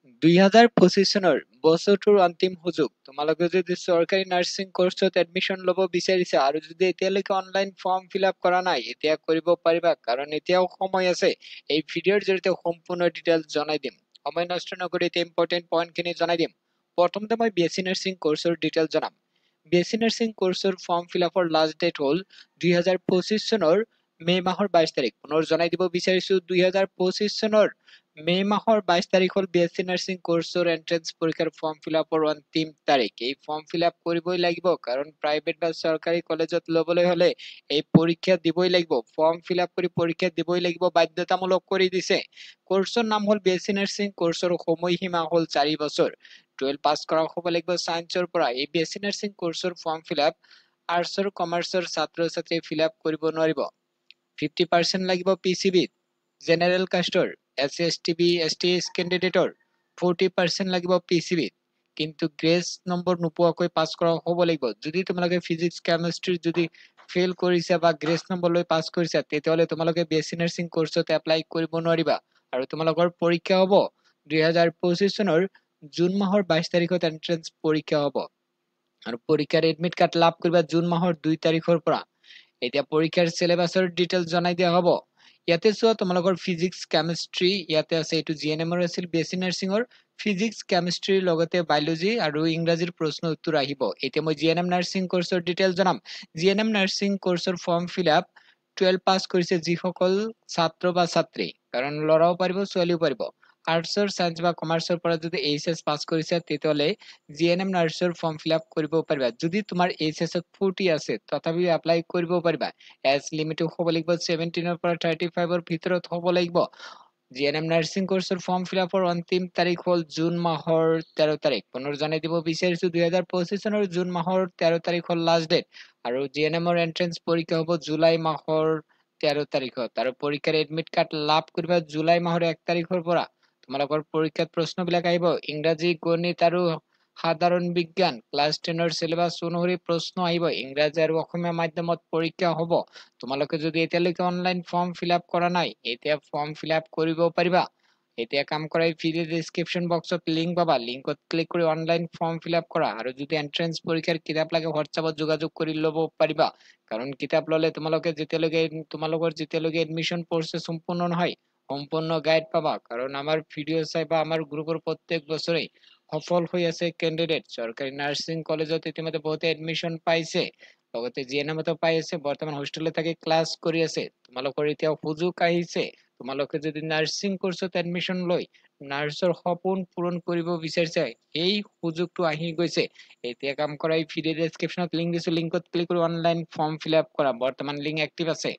2025 চনৰ বছৰটোৰ অন্তিম সুযোগ। তোমালোকে যদি চৰকাৰী নাৰ্ছিং কোৰ্চত এডমিশ্যন ল'ব বিচাৰিছা আৰু যদি এতিয়ালৈকে অনলাইন ফৰ্ম ফিল আপ কৰা নাই, এতিয়া কৰিব পাৰিবা কাৰণ এতিয়াও সময় আছে। এই ভিডিঅ'ৰ জৰিয়তে সম্পূৰ্ণ ডিটেইলছ জনাই দিম। সময় নষ্ট নকৰি এতিয়া ইম্পৰ্টেণ্ট পইণ্টখিনি জনাই দিম। প্ৰথমতে মই বিএছচি নাৰ্ছিং কোৰ্চৰ ডিটেইলছ জনাম। বিএছচি নাৰ্ছিং কোৰ্চৰ ফৰ্ম ফিল আপৰ লাষ্ট ডেট হ'ল 2025 চনৰ মে মাহৰ 22 তাৰিখ। পুনৰ জনাই দিব বিচাৰিছো 2025 চনৰ মে মাহৰ 22 তাৰিখ হ'ল বিএছচি নাৰ্ছিং কোৰ্চৰ এন্ট্ৰেন্স পৰীক্ষাৰ ফৰ্ম ফিল আপৰ অন্তিম তাৰিখ। এই ফৰ্ম ফিল আপ কৰিবই লাগিব কাৰণ প্ৰাইভেট বা চৰকাৰী কলেজত ল'বলৈ হ'লে এই পৰীক্ষা দিবই লাগিব। ফৰ্ম ফিল আপ কৰি পৰীক্ষা দিবই লাগিব, বাধ্যতামূলক কৰি দিছে। কোৰ্চৰ নাম হ'ল বিএছচি নাৰ্ছিং। কোৰ্চৰ সময়সীমা হ'ল 4 বছৰ। 12 পাছ কৰা হ'ব লাগিব সায়েন্সৰ পৰা। এই বিএছচি নাৰ্ছিং কোৰ্চৰ ফৰ্ম ফিল আপ আৰ্টছৰ কমাৰ্চৰ ছাত্ৰ-ছাত্ৰীয়ে ফিল আপ কৰিব নোৱাৰিব। 50% লাগিব পিচিবিত, জেনেৰেল কাষ্টৰ, SC ST B ST কেণ্ডিডেটৰ 40% লাগিব পিচিবিত, কিন্তু গ্ৰেছ নম্বৰ নোপোৱাকৈ পাছ কৰা হ'ব লাগিব। যদি তোমালোকে ফিজিক্স কেমিষ্ট্ৰি যদি ফেইল কৰিছা বা গ্ৰেছ নম্বৰ লৈ পাছ কৰিছা, তেতিয়াহ'লে তোমালোকে বিএছচি নাৰ্ছিং কোৰ্চত এপ্লাই কৰিব নোৱাৰিবা আৰু তোমালোকৰ পৰীক্ষা হ'ব 2025 চনৰ জুন মাহৰ 22 তাৰিখত এন্ট্ৰেন্স পৰীক্ষা হ'ব আৰু পৰীক্ষাৰ এডমিট কাৰ্ড লাভ কৰিবা জুন মাহৰ 2 তাৰিখৰ পৰা। এতিয়া পৰীক্ষাৰ সিলেবাছৰ ডিটেইলছ জনাই দিয়া হ'ব। ইয়াতে চোৱা তোমালোকৰ ফিজিক্স কেমিষ্ট্ৰি ইয়াতে আছে, এইটো জিএনএমৰ আছিল বিএছচি নাৰ্ছিঙৰ। ফিজিক্স কেমিষ্ট্ৰিৰ লগতে বায়'লজি আৰু ইংৰাজীৰ প্ৰশ্ন উত্তৰ আহিব। এতিয়া মই জিএনএম নাৰ্ছিং কোৰ্চৰ ডিটেইলছ জনাম। জিএনএম নাৰ্ছিং কোৰ্চৰ ফৰ্ম ফিল আপ 12 পাছ কৰিছে যিসকল ছাত্ৰ বা ছাত্ৰী, কাৰণ ল'ৰাও পাৰিব ছোৱালীও পাৰিব। আৰ্টছৰ, সায়েন্স বা কমাৰ্চৰ পৰা যদি এইচএছ পাছ কৰিছে তেতিয়াহ'লে জিএনএম নাৰ্ছৰ ফৰ্ম ফিল আপ কৰিব পাৰিবা। যদি তোমাৰ এইচএছত 40 আছে তথাপিও এপ্লাই কৰিব পাৰিবা। এজ লিমিট হ'ব লাগিব 17 পৰা 35 ভিতৰত হ'ব লাগিব। জিএনএম নাৰ্ছিং কোৰ্চৰ ফৰ্ম ফিল আপৰ অন্তিম তাৰিখ হ'ল জুন মাহৰ 13 তাৰিখ। পুনৰ জনাই দিব বিচাৰিছো 2025 চনৰ জুন মাহৰ 13 তাৰিখ হ'ল লাষ্ট ডেট আৰু জিএনএমৰ এন্ট্ৰেন্স পৰীক্ষা হ'ব জুলাই মাহৰ 13 তাৰিখত আৰু পৰীক্ষাৰ এডমিট কাৰ্ড লাভ কৰিবা জুলাই মাহৰ 1 তাৰিখৰ পৰা। তোমালোকৰ পৰীক্ষাত প্ৰশ্নবিলাক আহিব ইংৰাজী, গণিত আৰু সাধাৰণ বিজ্ঞান। ক্লাছ 10ৰ সিলেবাছ অনুসৰি প্ৰশ্ন আহিব। ইংৰাজী আৰু অসমীয়া মাধ্যমত পৰীক্ষা হ'ব। তোমালোকে যদি এতিয়ালৈকে অনলাইন ফৰ্ম ফিল আপ কৰা নাই, এতিয়া ফৰ্ম ফিল আপ কৰিব পাৰিবা। এতিয়া কাম কৰা ভিডিঅ' ডেসক্ৰিপশন বক্সত লিংক পাবা, লিংকত ক্লিক কৰি অনলাইন ফৰ্ম ফিল আপ কৰা আৰু যদি এন্ট্ৰেন্স পৰীক্ষাৰ কিতাপ লাগে হোৱাটছআপত যোগাযোগ কৰি ল'ব পাৰিবা, কাৰণ কিতাপ ল'লে তোমালোকৰ যেতিয়ালৈকে এডমিশ্যন প্ৰচেছ সম্পূৰ্ণ নহয় সম্পূৰ্ণ গাইড পাবা। কাৰণ আমাৰ ভিডিঅ' চাই বা আমাৰ গ্ৰুপৰ প্ৰত্যেক বছৰেই সফল হৈ আছে কেণ্ডিডেট। চৰকাৰী নাৰ্ছিং কলেজত ইতিমধ্যে বহুতে এডমিশ্যন পাইছে, লগতে জিএনএমতো পাই আছে, বৰ্তমান হোষ্টেলত থাকি ক্লাছ কৰি আছে। তোমালোকৰ এতিয়া সুযোগ আহিছে। তোমালোকে যদি নাৰ্ছিং কোৰ্চত এডমিশ্যন লৈ নাৰ্ছৰ সপোন পূৰণ কৰিব বিচাৰিছে, এই সুযোগটো আহি গৈছে। এতিয়া কাম কৰা ভিডিঅ' ডেসক্ৰিপশনত লিংক দিছো, লিংকত ক্লিক কৰি অনলাইন ফৰ্ম ফিল আপ কৰা। বৰ্তমান লিংক এক্টিভ আছে।